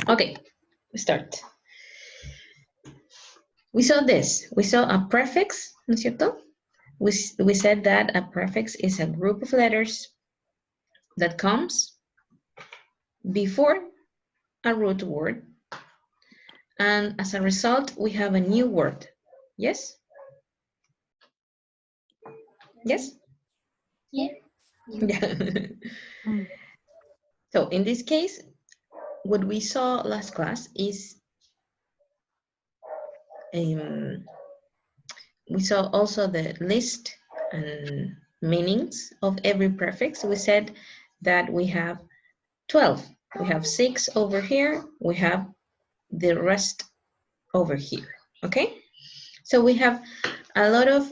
Okay, start. We saw this. We saw a prefix, ¿no es cierto? We said that a prefix is a group of letters that comes before a root word. And as a result, we have a new word. Yes? Yes? Yeah. Yeah. So in this case, what we saw last class is we saw also the list and meanings of every prefix. We said that we have 12. We have 6 over here. We have the rest over here, okay? So we have a lot of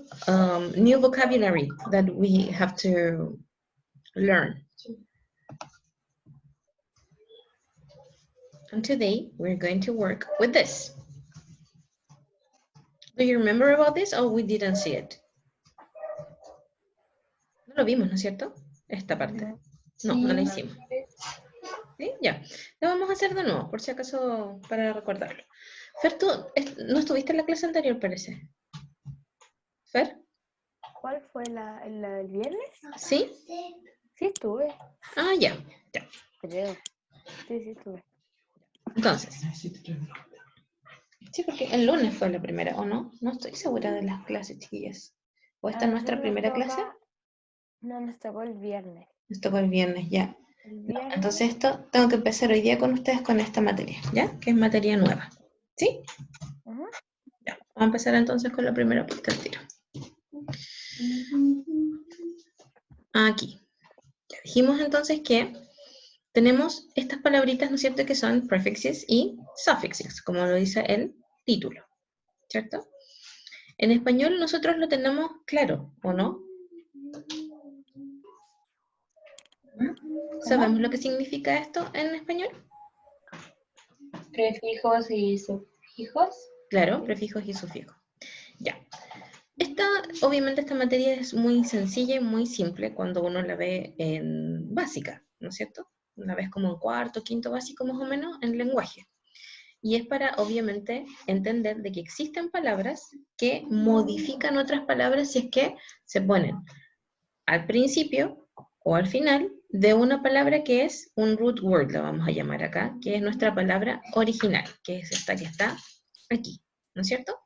new vocabulary that we have to learn. And today we're going to work with this. Do you remember about this or we didn't see it? No lo vimos, ¿no es cierto? Esta parte. No, no la hicimos. ¿Sí? Ya. Lo vamos a hacer de nuevo, por si acaso, para recordarlo. Fer, tú no estuviste en la clase anterior, parece. ¿Fer? ¿Cuál fue la del viernes? ¿Sí? Sí, estuve. Ah, ya. Creo. Sí, estuve. Entonces. Sí, porque el lunes fue la primera, ¿o no? No estoy segura de las clases, chiquillas. ¿O esta es nuestra primera clase? No, nos tocó el viernes. Nos tocó el viernes, ya. El viernes. Entonces esto, tengo que empezar hoy día con ustedes con esta materia, ¿ya? Que es materia nueva. ¿Sí? Ya. Vamos a empezar entonces con la primera parte del tiro. Aquí. Ya dijimos entonces que tenemos estas palabritas, ¿no es cierto?, que son prefixes y suffixes, como lo dice el título, ¿cierto? En español nosotros lo tenemos claro, ¿o no? ¿Sabemos lo que significa esto en español? Prefijos y sufijos. Claro, prefijos y sufijos. Ya. Obviamente esta materia es muy sencilla y muy simple cuando uno la ve en básica, ¿no es cierto? Una vez como en cuarto, quinto básico más o menos en lenguaje. Y es para, obviamente, entender de que existen palabras que modifican otras palabras si es que se ponen al principio o al final de una palabra que es un root word, la vamos a llamar acá, que es nuestra palabra original, que es esta que está aquí, ¿no es cierto?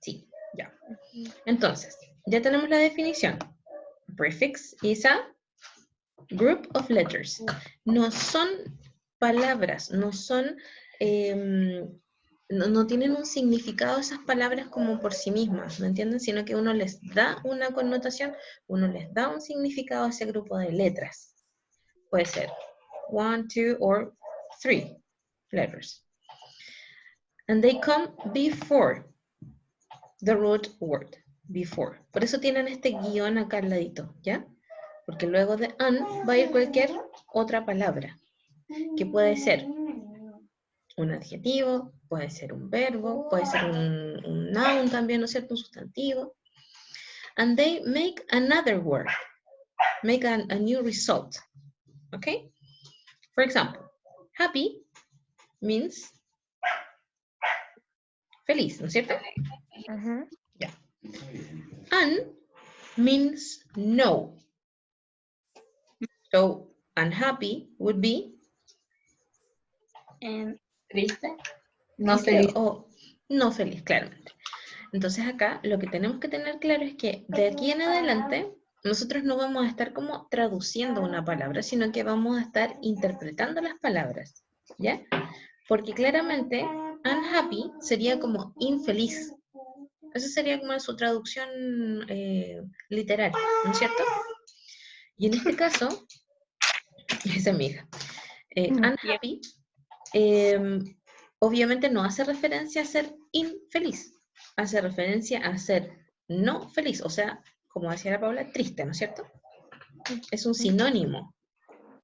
Sí, ya. Entonces, ya tenemos la definición. Prefix is a group of letters. No son palabras, no son, no tienen un significado esas palabras como por sí mismas, ¿me entienden? Sino que uno les da una connotación, uno les da un significado a ese grupo de letras. Puede ser 1, 2 or 3 letters. And they come before the root word, before. Por eso tienen este guión acá al ladito, ¿ya? Porque luego de an va a ir cualquier otra palabra, que puede ser un adjetivo, puede ser un verbo, puede ser un noun también, ¿no es cierto? Un sustantivo. And they make another word, make a new result, okay? For example, happy means feliz, ¿no es cierto? Ya. And means no. So, unhappy would be Triste. No feliz. O no feliz, claramente. Entonces acá lo que tenemos que tener claro es que de aquí en adelante nosotros no vamos a estar como traduciendo una palabra, sino que vamos a estar interpretando las palabras, ¿ya? Porque claramente unhappy sería como infeliz. Esa sería como su traducción literal, ¿no es cierto? Y en este caso, esa es mi hija, unhappy obviamente no hace referencia a ser infeliz, hace referencia a ser no feliz, o sea, como decía la Paula, triste, ¿no es cierto? Es un sinónimo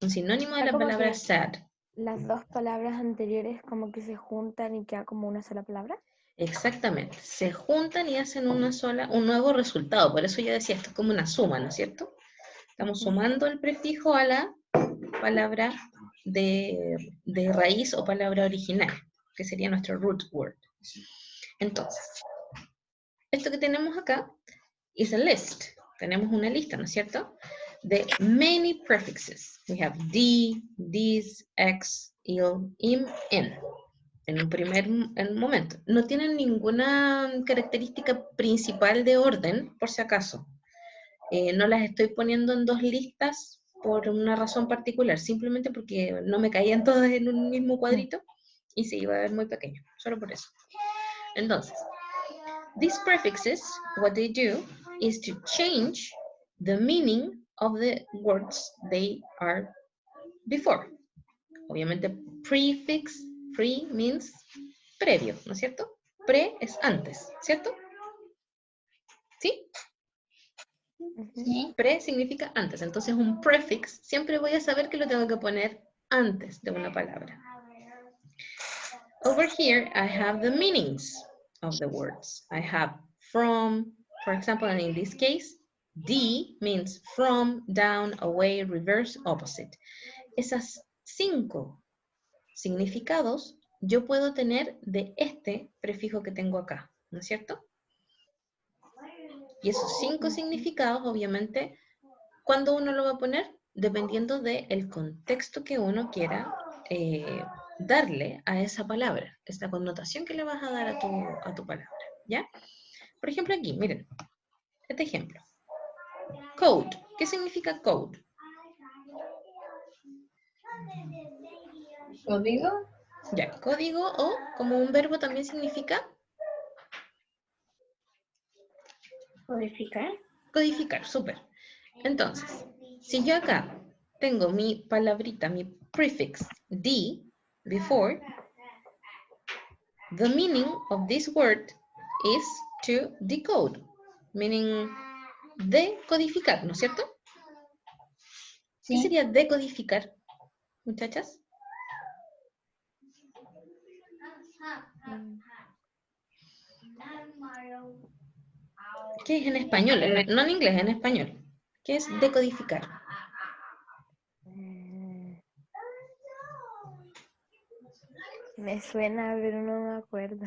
de la palabra sad. Las dos palabras anteriores como que se juntan y queda como una sola palabra. Exactamente, se juntan y hacen un nuevo resultado, por eso yo decía, esto es como una suma, ¿no es cierto? Estamos sumando el prefijo a la palabra de raíz o palabra original, que sería nuestro root word. Entonces, esto que tenemos acá is a list. Tenemos una lista, ¿no es cierto? De many prefixes. We have D, this, X, il, im, in. En un momento. No tienen ninguna característica principal de orden, por si acaso. No las estoy poniendo en dos listas por una razón particular, simplemente porque no me caían todas en un mismo cuadrito y se iba a ver muy pequeño, solo por eso. Entonces, these prefixes, what they do is to change the meaning of the words they are before. Obviamente, prefix, pre means previo, ¿no es cierto? Pre es antes, ¿cierto? ¿Sí? Sí. Pre significa antes, entonces un prefix siempre voy a saber que lo tengo que poner antes de una palabra. Over here, I have the meanings of the words. I have from, for example, and in this case, D means from, down, away, reverse, opposite. Esas 5 significados yo puedo tener de este prefijo que tengo acá, ¿no es cierto? Y esos 5 significados, obviamente, ¿cuándo uno lo va a poner? Dependiendo del contexto que uno quiera darle a esa palabra, esta connotación que le vas a dar a tu palabra, ¿ya? Por ejemplo aquí, miren, este ejemplo. Code, ¿qué significa code? Código. Ya, código o como un verbo también significa Codificar. codificar, súper. Entonces, si yo acá tengo mi palabrita, mi prefix D before, the meaning of this word is to decode, meaning decodificar, ¿no es cierto? ¿Qué Sí. sería decodificar, muchachas? ¿Qué es en español? No en inglés, en español. ¿Qué es decodificar? Me suena, pero no me acuerdo.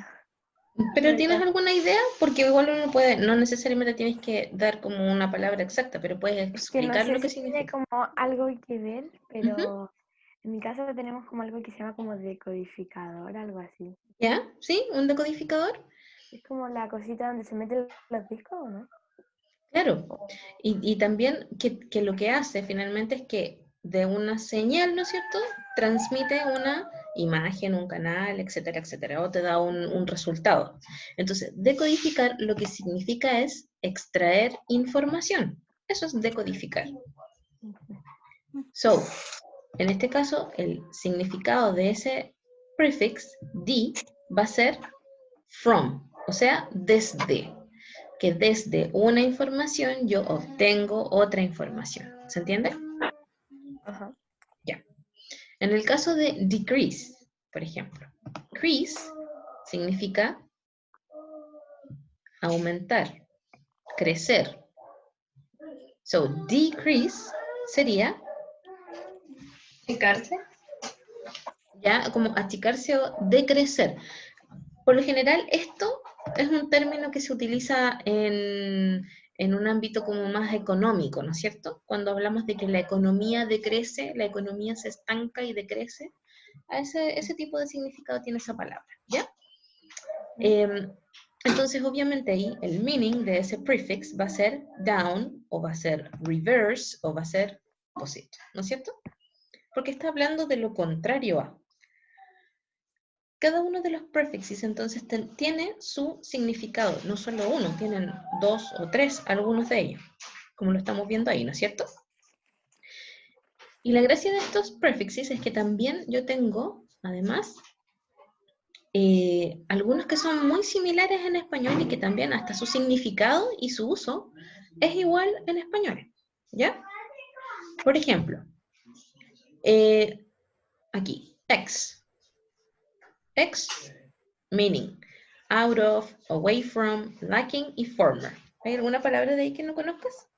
¿Pero tienes alguna idea? Porque igual uno puede, no necesariamente tienes que dar como una palabra exacta, pero puedes Es que no explicar sé lo que si tiene significa. como algo que ver, pero en mi caso tenemos como algo que se llama como decodificador, algo así. ¿Ya? ¿Sí? ¿Un decodificador? Es como la cosita donde se meten los discos, ¿o no? Claro. Y también que lo que hace finalmente es que de una señal, ¿no es cierto?, transmite una imagen, un canal, etcétera, etcétera, o te da un resultado. Entonces, decodificar lo que significa es extraer información. Eso es decodificar. So, en este caso, el significado de ese prefix, D, va a ser from, o sea, desde. Que desde una información yo obtengo otra información. ¿Se entiende? Ajá. Ya. En el caso de decrease, por ejemplo, decrease significa aumentar, crecer. So, decrease sería Achicarse. ya como achicarse o decrecer. Por lo general, esto es un término que se utiliza en un ámbito como más económico, ¿no es cierto? Cuando hablamos de que la economía decrece, la economía se estanca y decrece, a ese tipo de significado tiene esa palabra, ¿ya? Entonces, obviamente ahí el meaning de ese prefix va a ser down, o va a ser reverse, o va a ser opposite, ¿no es cierto? Porque está hablando de lo contrario a. Cada uno de los prefixes entonces tiene su significado, no solo uno, tienen 2 o 3, algunos de ellos, como lo estamos viendo ahí, ¿no es cierto? Y la gracia de estos prefixes es que también yo tengo, además, algunos que son muy similares en español y que también hasta su significado y su uso es igual en español, ¿ya? Por ejemplo, aquí, ex, meaning, out of, away from, lacking y former. ¿Hay alguna palabra de ahí que no conozcas?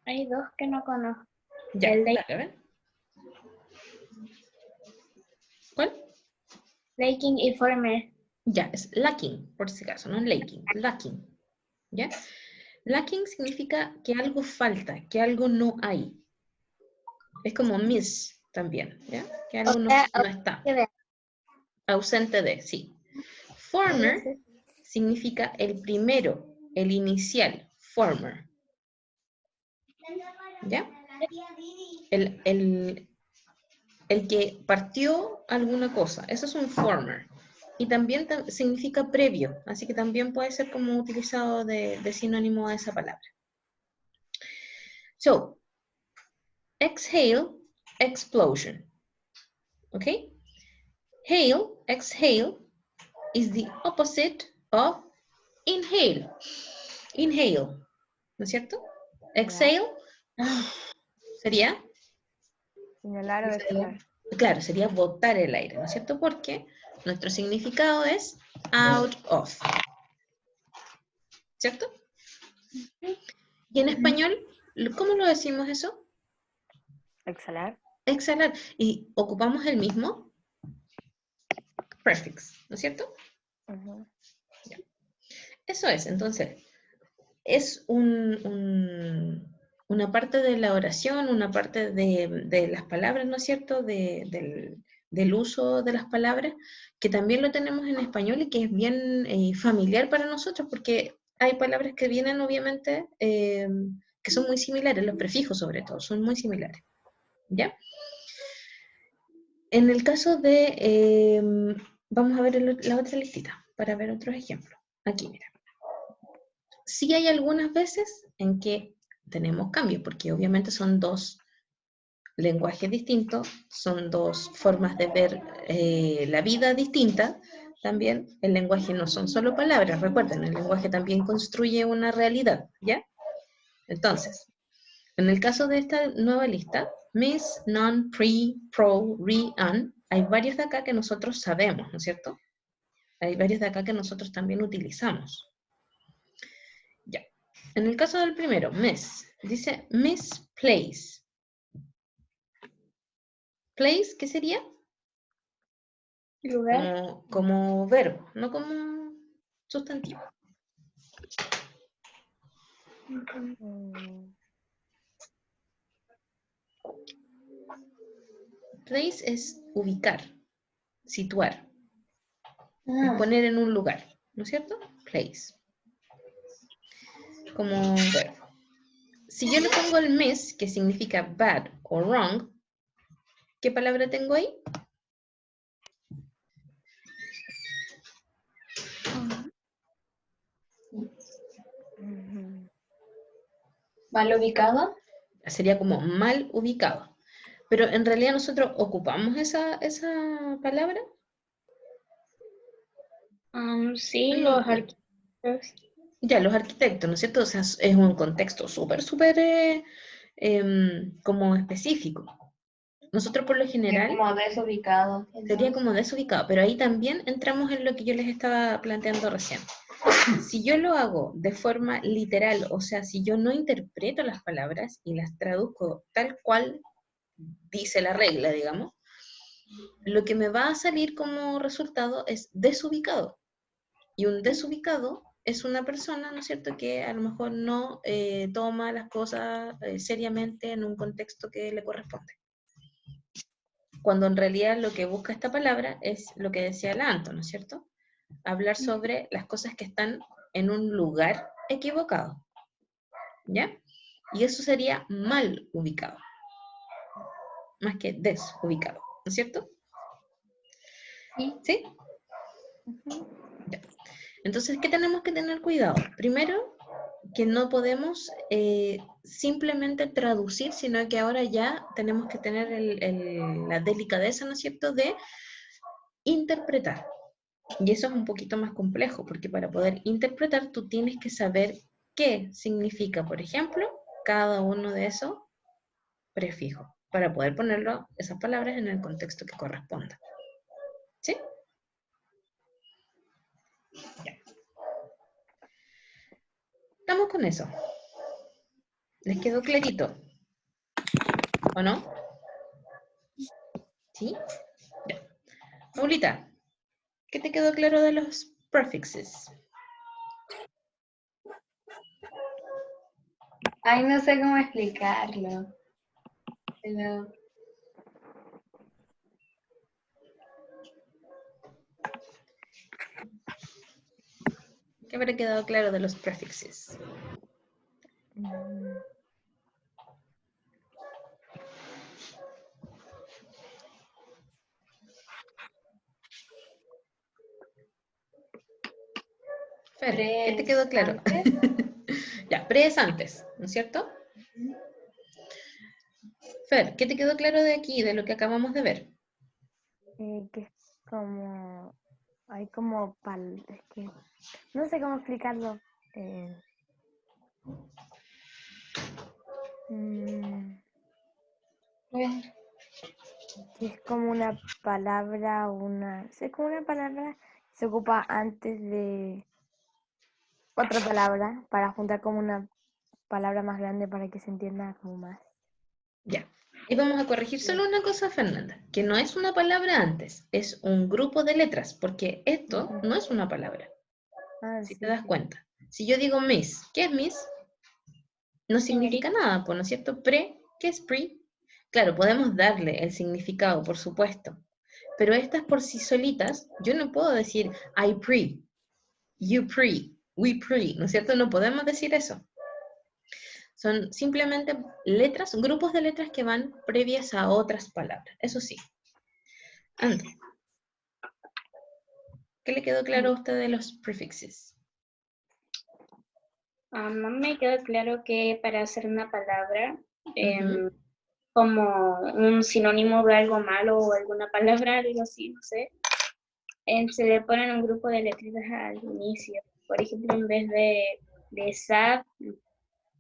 Hay dos que no conozco. Ya, El dale, a ver. ¿Cuál? Laking y former. Ya, es lacking, por si acaso, no lacking, lacking. ¿Ya? Lacking significa que algo falta, que algo no hay. Es como miss también, ¿ya? Que algo no, no está. Ausente de, sí. Former significa el primero, el inicial, former. ¿Ya? El que partió alguna cosa, eso es un former. Y también significa previo, así que también puede ser como utilizado de sinónimo a esa palabra. So, exhale, explosion. Okay? Hail, exhale, is the opposite of inhale. Inhale, ¿no es cierto? Exhale sería, Inhalar o exhalar. claro, sería botar el aire, ¿no es cierto? Porque nuestro significado es out of. ¿Cierto? Y en español, ¿cómo lo decimos eso? Exhalar. Exhalar. Y ocupamos el mismo prefix, ¿no es cierto? Ujú. Ya. Eso es, entonces, es una parte de la oración, una parte de las palabras, ¿no es cierto? Del uso de las palabras, que también lo tenemos en español y que es bien familiar para nosotros, porque hay palabras que vienen, obviamente, que son muy similares, los prefijos sobre todo, son muy similares. ¿Ya? En el caso de, vamos a ver la otra listita, para ver otros ejemplos. Aquí, mira. Sí hay algunas veces en que tenemos cambios, porque obviamente son dos lenguajes distintos, son dos formas de ver la vida distintas. También el lenguaje no son solo palabras, recuerden, el lenguaje también construye una realidad, ¿ya? Entonces, en el caso de esta nueva lista, miss, non, pre, pro, re, an, hay varios de acá que nosotros sabemos, ¿no es cierto? Hay varios de acá que nosotros también utilizamos. Ya. En el caso del primero, miss, dice misplace. Place, ¿qué sería? Lugar. Como verbo, no como sustantivo. Mm, Place es ubicar, situar, es poner en un lugar, ¿no es cierto? Place. Como verbo. Si yo le pongo el miss, que significa bad o wrong, ¿qué palabra tengo ahí? ujú. Mal ubicado. Sería como mal ubicado. Pero en realidad nosotros ocupamos esa palabra. Sí, los Ya. arquitectos. Ya, los arquitectos, ¿no es cierto? O sea, es un contexto súper como específico. Nosotros por lo Es general como desubicado. sería Entonces. como desubicado, pero ahí también entramos en lo que yo les estaba planteando recién. Si yo lo hago de forma literal, o sea, si yo no interpreto las palabras y las traduzco tal cual dice la regla, digamos, lo que me va a salir como resultado es desubicado. Y un desubicado es una persona, ¿no es cierto?, que a lo mejor no toma las cosas seriamente en un contexto que le corresponde. Cuando en realidad lo que busca esta palabra es lo que decía la Anto, ¿no es cierto? Hablar sobre las cosas que están en un lugar equivocado, ¿ya? Y eso sería mal ubicado, más que desubicado, ¿no es cierto? Sí. ¿Sí? Ya. Entonces, ¿qué tenemos que tener cuidado? Primero, que no podemos simplemente traducir, sino que ahora ya tenemos que tener la delicadeza, ¿no es cierto?, de interpretar. Y eso es un poquito más complejo, porque para poder interpretar tú tienes que saber qué significa, por ejemplo, cada uno de esos prefijos, para poder ponerlo, esas palabras, en el contexto que corresponda. ¿Sí? Ya. Estamos con eso. ¿Les quedó clarito? ¿O no? ¿Sí? Ya. Paulita, ¿qué te quedó claro de los prefixes? Ay, no sé cómo explicarlo. Pero ¿Qué habrá quedado claro de los prefixes? Mm, Fer, ¿qué te quedó claro? Ya, pre es antes, ¿no es cierto? Fer, ¿qué te quedó claro de aquí, de lo que acabamos de ver? que es como, hay como es que no sé cómo explicarlo. Mm, bueno, que es como una palabra, es como una palabra que se ocupa antes de otra palabra para juntar como una palabra más grande para que se entienda como más. Ya. Y vamos a corregir solo una cosa, Fernanda, que no es una palabra antes, es un grupo de letras, porque esto no es una palabra, Ah, si sí, te das sí. cuenta. Si yo digo Miss, ¿qué es Miss? No significa señorita. nada, pues, ¿no es cierto? Pre, ¿qué es pre? Claro, podemos darle el significado, por supuesto, pero estas por sí solitas, yo no puedo decir I pre, you pre, we pre, ¿no es cierto? No podemos decir eso. Son simplemente letras, grupos de letras que van previas a otras palabras, eso sí. Ande, ¿qué le quedó claro a usted de los prefixes? A mí me quedó claro que para hacer una palabra, Ujú. como un sinónimo de algo malo o alguna palabra, algo así, no sé, se le ponen un grupo de letritas al inicio. Por ejemplo, en vez de sad,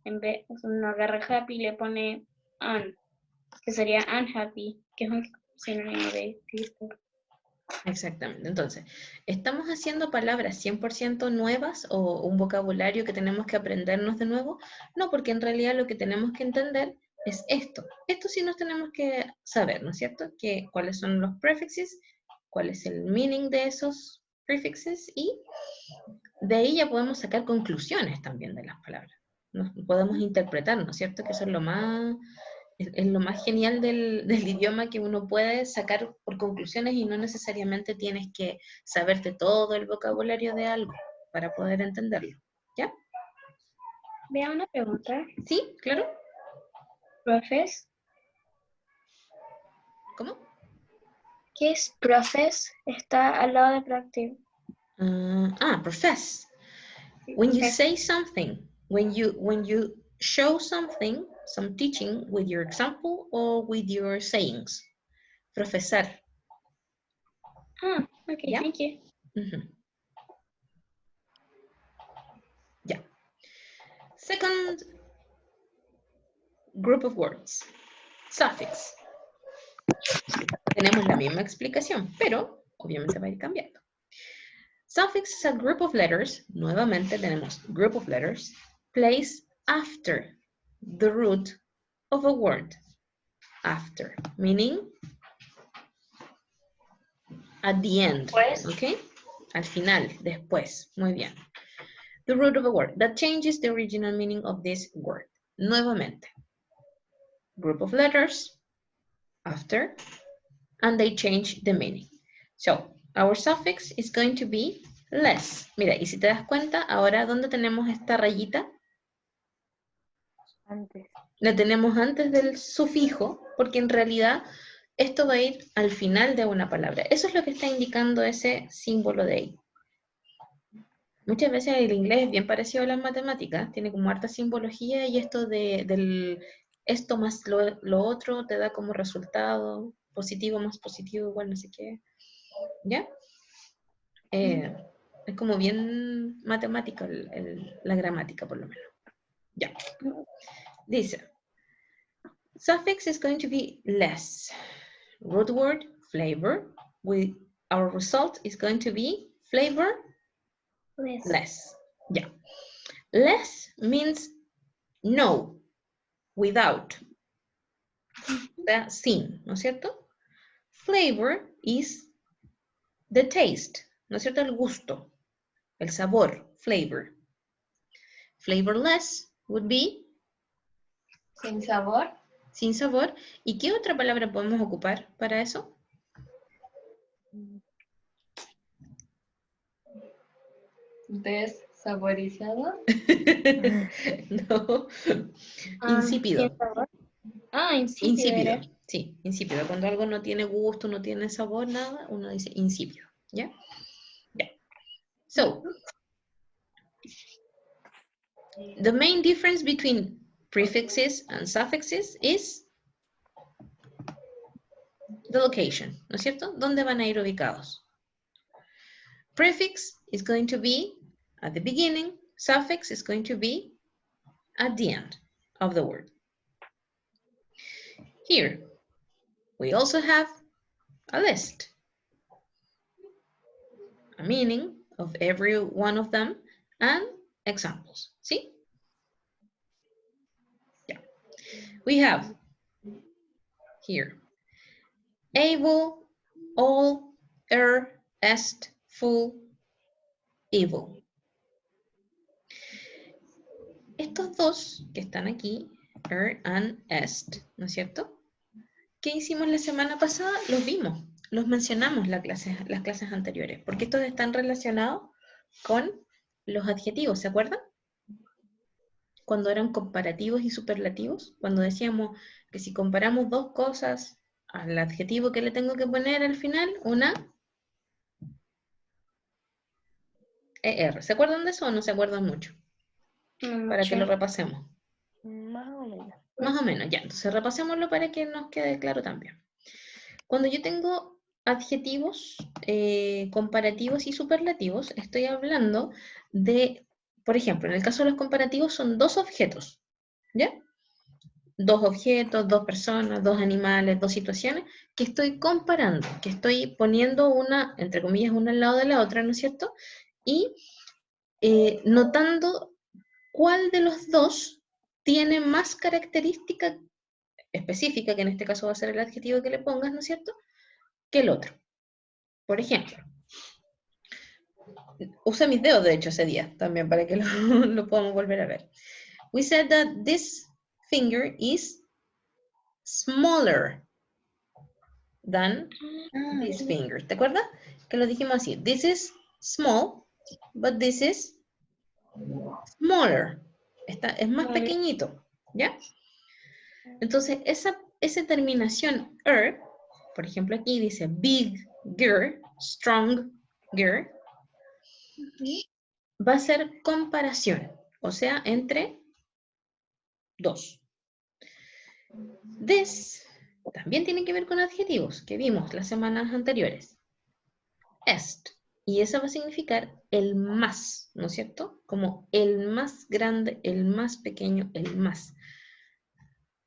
en vez uno agarra happy y le pone un, que sería unhappy, que es un sinónimo de triste. Exactamente. Entonces, ¿estamos haciendo palabras 100% nuevas o un vocabulario que tenemos que aprendernos de nuevo? No, porque en realidad lo que tenemos que entender es esto. Esto sí nos tenemos que saber, ¿no es cierto? Cuáles son los prefixes, cuál es el meaning de esos prefixes y de ahí ya podemos sacar conclusiones también de las palabras. Podemos interpretar, ¿no es cierto? Que eso es lo más es lo más genial del idioma, que uno puede sacar por conclusiones y no necesariamente tienes que saberte todo el vocabulario de algo para poder entenderlo. ¿Ya? Vea una pregunta. ¿Sí? ¿Claro? Profes, ¿Cómo? ¿qué es profes? Está al lado de practice. Profess. When you say something, when you show something, some teaching with your example or with your sayings. Profesar. Ah, ok, ¿Ya? thank you. Uh-huh. Ya. Second group of words. Suffix. Tenemos la misma explicación, pero obviamente va a ir cambiando. Suffix is a group of letters. Nuevamente tenemos group of letters placed after the root of a word. After, meaning at the end, Pues, ¿ok? Al final, después. Muy bien. The root of a word. That changes the original meaning of this word. Nuevamente. Group of letters after, and they change the meaning. So, our suffix is going to be less. Mira, y si te das cuenta, ahora, ¿dónde tenemos esta rayita? Antes. La tenemos antes del sufijo, porque en realidad esto va a ir al final de una palabra. Eso es lo que está indicando ese símbolo de ahí. Muchas veces el inglés es bien parecido a las matemáticas, tiene como harta simbología y esto esto más lo otro te da como resultado positivo más positivo igual no sé qué. ¿Ya? Es como bien matemática la gramática, por lo menos. Ya. Dice, suffix is going to be less. Root word, flavor. Our result is going to be flavor less. Yeah. Less means no. without. O sea, sin, ¿no es cierto? Flavor is the taste, ¿no es cierto? El gusto, el sabor, flavor. Flavorless would be Sin sabor. sin sabor. ¿Y qué otra palabra podemos ocupar para eso? Desaborizado. No. Insípido. ¿Sin sabor? Ah, insípido. Insípido. Era. Sí, insípido. Cuando algo no tiene gusto, no tiene sabor, nada, uno dice insípido. ¿Ya? Ya. So, the main difference between prefixes and suffixes is the location, ¿no es cierto? ¿Dónde van a ir ubicados? Prefix is going to be at the beginning, suffix is going to be at the end of the word. Here, we also have a list, a meaning of every one of them, and examples. See? Yeah. We have here able, all, est, full, evil. Estos dos que están aquí, and est, ¿no es cierto? ¿Qué hicimos la semana pasada? Los vimos, los mencionamos las clases anteriores, porque estos están relacionados con los adjetivos, ¿se acuerdan? Cuando eran comparativos y superlativos, cuando decíamos que si comparamos dos cosas, al adjetivo que le tengo que poner al final, una ER. ¿Se acuerdan de eso o no se acuerdan mucho? Para que lo repasemos. Más o menos. Más o menos, ya. Entonces repasémoslo para que nos quede claro también. Cuando yo tengo adjetivos comparativos y superlativos, estoy hablando de, por ejemplo, en el caso de los comparativos son dos objetos, ¿ya? Dos objetos, dos personas, dos animales, dos situaciones que estoy comparando, que estoy poniendo una, entre comillas, una al lado de la otra, ¿no es cierto? Y notando cuál de los dos tiene más característica específica, que en este caso va a ser el adjetivo que le pongas, ¿no es cierto?, que el otro. Por ejemplo, usé mis dedos, de hecho, ese día, también, para que lo podamos volver a ver. We said that this finger is smaller than this finger. ¿Te acuerdas? Que lo dijimos así. This is small, but this is smaller. Es más pequeñito, ¿ya? Entonces, esa terminación por ejemplo, aquí dice bigger, stronger, va a ser comparación, o sea, entre dos. This también tiene que ver con adjetivos que vimos las semanas anteriores. Est. Y eso va a significar el más, ¿no es cierto? Como el más grande, el más pequeño, el más.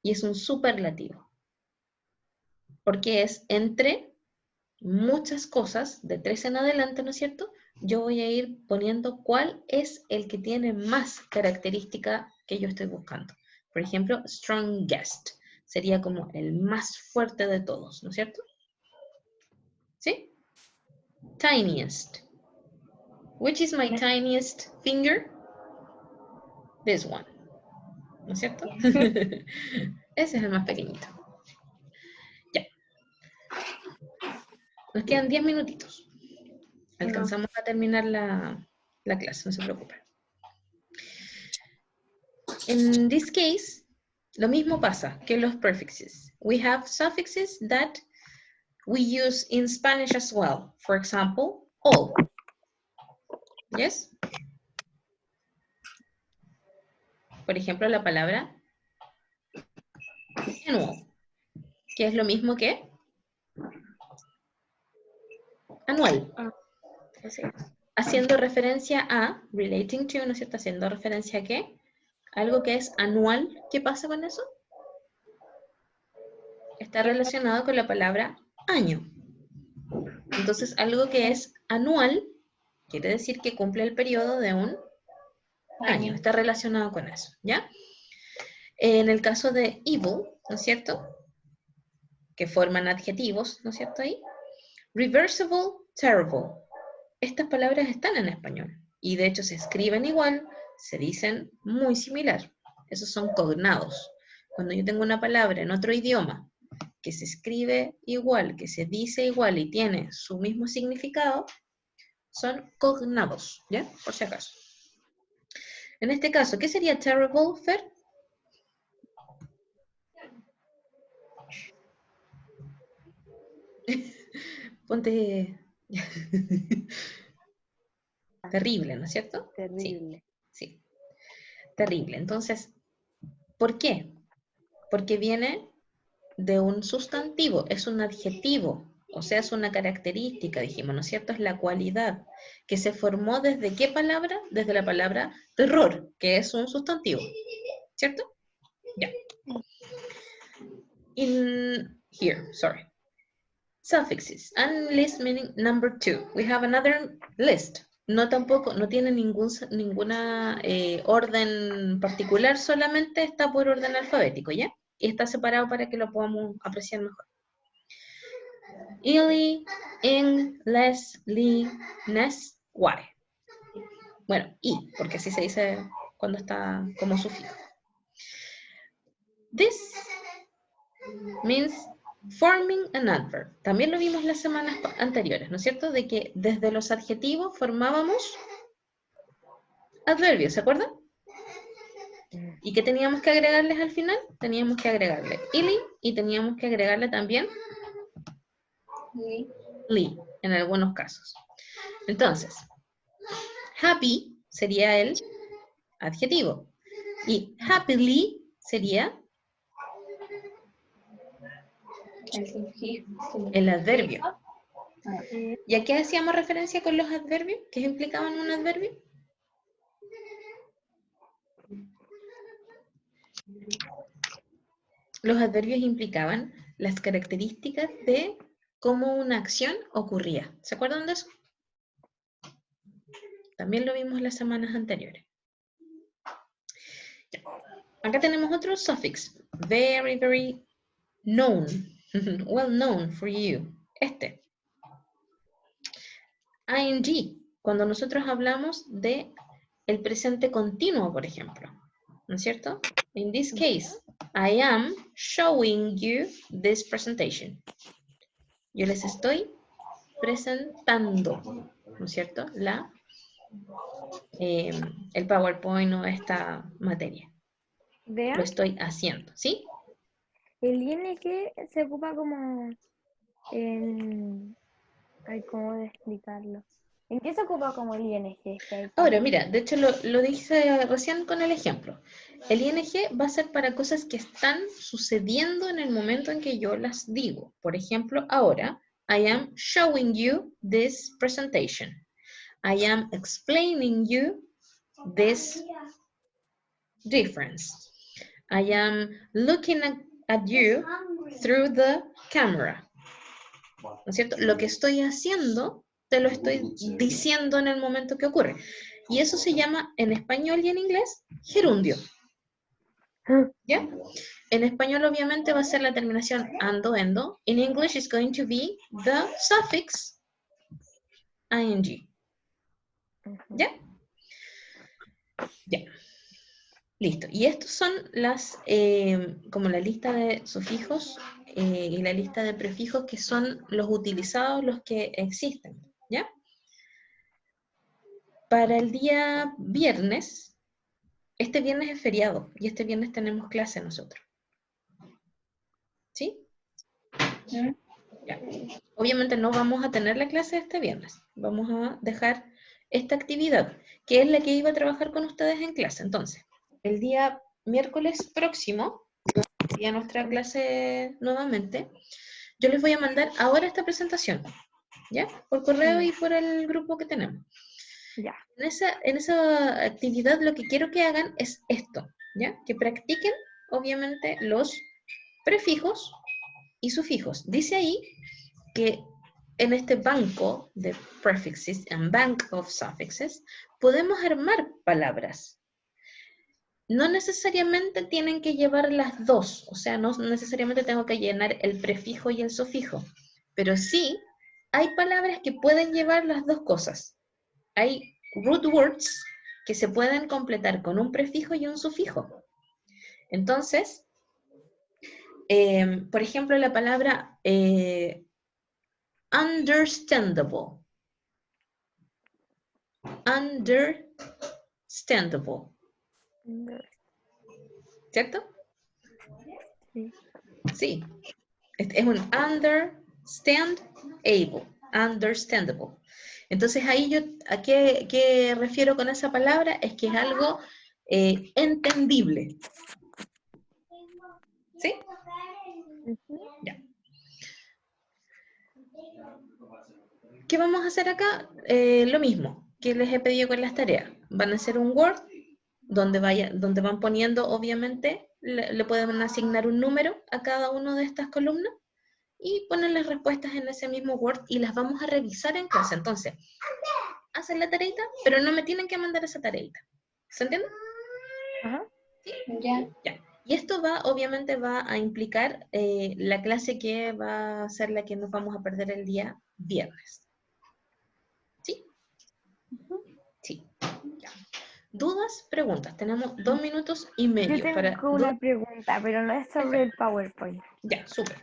Y es un superlativo. Porque es entre muchas cosas, de 3 en adelante, ¿no es cierto? Yo voy a ir poniendo cuál es el que tiene más característica que yo estoy buscando. Por ejemplo, strongest sería como el más fuerte de todos, ¿no es cierto? ¿Sí? Tiniest. Which is my tiniest finger? This one. ¿No es cierto? Ese es el más pequeñito. Ya. Nos quedan 10 minutitos. Alcanzamos a terminar la clase, no se preocupen. In this case, lo mismo pasa que los prefixes. We have suffixes that we use in Spanish as well. For example, all. Yes? Por ejemplo, la palabra annual, que es lo mismo que anual. Haciendo referencia a, relating to, ¿no es cierto? Haciendo referencia a qué? Algo que es anual. ¿Qué pasa con eso? Está relacionado con la palabra año. Entonces, algo que es anual quiere decir que cumple el periodo de un año. Está relacionado con eso, ¿ya? En el caso de evil, ¿no es cierto? Que forman adjetivos, ¿no es cierto ahí? Reversible, terrible. Estas palabras están en español y de hecho se escriben igual, se dicen muy similar. Esos son cognados. Cuando yo tengo una palabra en otro idioma que se escribe igual, que se dice igual y tiene su mismo significado, son cognados, ¿ya? Por si acaso. En este caso, ¿qué sería terrible, Fer? Ponte... Terrible, ¿no es cierto? Terrible. Sí. Terrible. Entonces, ¿por qué? Porque viene de un sustantivo, es un adjetivo, o sea, es una característica, dijimos, ¿no es cierto? Es la cualidad que se formó desde ¿qué palabra? Desde la palabra terror, que es un sustantivo, ¿cierto? Ya. In here, sorry. Suffixes, and list meaning number 2. We have another list. No tampoco, no tiene ninguna orden particular, solamente está por orden alfabético, ¿ya? Y está separado para que lo podamos apreciar mejor. Ili, in, les, li, nes, why. Bueno, y, porque así se dice cuando está como sufijo. This means forming an adverb. También lo vimos las semanas anteriores, ¿no es cierto? De que desde los adjetivos formábamos adverbios, ¿se acuerdan? ¿Y qué teníamos que agregarles al final? Teníamos que agregarle ili y teníamos que agregarle también li, en algunos casos. Entonces, happy sería el adjetivo y happily sería el adverbio. ¿Y a qué hacíamos referencia con los adverbios? ¿Qué implicaban un adverbio? Los adverbios implicaban las características de cómo una acción ocurría. ¿Se acuerdan de eso? También lo vimos las semanas anteriores. Acá tenemos otro suffix. Very, very known. Well known for you. Este. ing. Cuando nosotros hablamos de el presente continuo, por ejemplo. ¿No es cierto? In this case, I am showing you this presentation. Yo les estoy presentando, ¿no es cierto? El PowerPoint o esta materia. Vea, Lo estoy haciendo, ¿sí? el ing se ocupa como en... Ay, ¿cómo explicarlo? ¿En qué se ocupa como el ing? Ahora, mira, de hecho lo dije recién con el ejemplo. El ing va a ser para cosas que están sucediendo en el momento en que yo las digo. Por ejemplo, ahora, I am showing you this presentation. I am explaining you this difference. I am looking at you through the camera. ¿No es cierto? Lo que estoy haciendo, te lo estoy diciendo en el momento que ocurre. Y eso se llama, en español y en inglés, gerundio. ¿Ya? En español obviamente va a ser la terminación ando, endo. In English is going to be the suffix ing. ¿Ya? Ya. Listo. Y estos son las, como la lista de sufijos y la lista de prefijos que son los utilizados, los que existen. ¿Ya? Para el día viernes, este viernes es feriado y este viernes tenemos clase nosotros. ¿Sí? Ya. Obviamente no vamos a tener la clase este viernes. Vamos a dejar esta actividad, que es la que iba a trabajar con ustedes en clase. Entonces, el día miércoles próximo, ya nuestra clase nuevamente, yo les voy a mandar ahora esta presentación, ¿ya? Por correo y por el grupo que tenemos. Ya. En esa actividad lo que quiero que hagan es esto, ¿ya? Que practiquen, obviamente, los prefijos y sufijos. Dice ahí que en este banco de prefixes and bank of suffixes podemos armar palabras. no necesariamente tienen que llevar las dos, o sea, no necesariamente tengo que llenar el prefijo y el sufijo, pero sí hay palabras que pueden llevar las dos cosas. Hay root words que se pueden completar con un prefijo y un sufijo. Entonces, por ejemplo, la palabra understandable. Understandable. ¿Cierto? Sí. Sí. Es un understandable. Entonces ahí yo, ¿a qué refiero con esa palabra? Es que es algo entendible. ¿Sí? Ya. ¿Qué vamos a hacer acá? Lo mismo que les he pedido con las tareas. Van a hacer un Word donde van poniendo, obviamente, le pueden asignar un número a cada una de estas columnas y ponen las respuestas en ese mismo Word y las vamos a revisar en clase. Entonces, hacen la tareita, pero no me tienen que mandar esa tareita. ¿Se entiende? Ajá. Ya. Ya. Y esto obviamente va a implicar la clase que va a ser la que nos vamos a perder el día viernes. ¿Sí? Sí. Ya. ¿Dudas? Preguntas. Tenemos 2 minutos y medio Yo para... tengo una pregunta, pero no es sobre el PowerPoint. Ya, súper.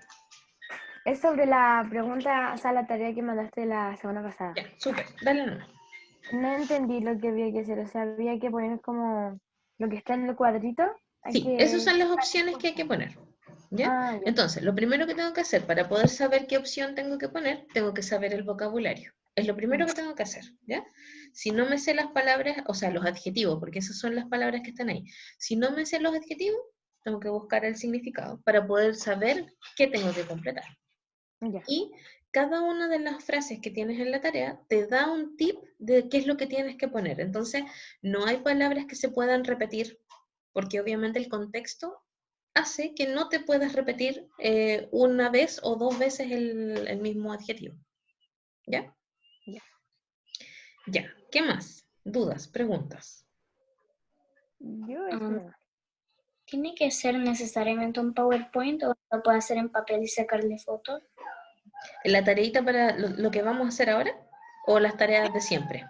Es sobre la pregunta, o sea, la tarea que mandaste la semana pasada. Ya, súper. Dale nomás. No entendí lo que había que hacer, o sea, había que poner como lo que está en el cuadrito. Hay Sí, esas que... son las opciones que hay que poner. ¿Ya? Ah, ya. Entonces, lo primero que tengo que hacer para poder saber qué opción tengo que poner, tengo que saber el vocabulario. Es lo primero que tengo que hacer, ¿ya? Si no me sé las palabras, o sea, los adjetivos, porque esas son las palabras que están ahí. Si no me sé los adjetivos, tengo que buscar el significado para poder saber qué tengo que completar. Ya. Y cada una de las frases que tienes en la tarea te da un tip de qué es lo que tienes que poner. Entonces, no hay palabras que se puedan repetir, porque obviamente el contexto hace que no te puedas repetir una vez o 2 veces el mismo adjetivo. ¿Ya? Ya. Ya. ¿Qué más? ¿Dudas? ¿Preguntas? Yo eso Um, no. ¿Tiene que ser necesariamente un PowerPoint o lo puede hacer en papel y sacarle fotos? ¿La tareita para lo que vamos a hacer ahora? ¿O las tareas de siempre?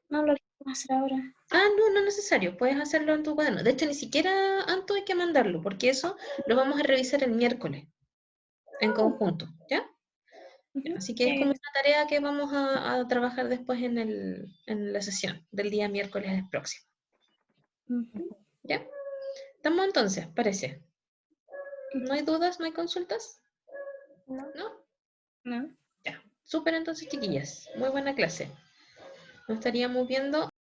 No lo quiero hacer ahora. Ah, no, no es necesario, puedes hacerlo en tu cuaderno. De hecho, ni siquiera, Anto, hay que mandarlo, porque eso lo vamos a revisar el miércoles, en conjunto, ¿ya? Ujú. Así que es como una tarea que vamos a trabajar después en la sesión del día miércoles próximo, Ujú. ¿ya? ¿Estamos entonces? Parece. ¿No hay dudas? ¿No hay consultas? No. ¿No? ¿No? Ya. Súper entonces, chiquillas. Muy buena clase. Nos estaríamos viendo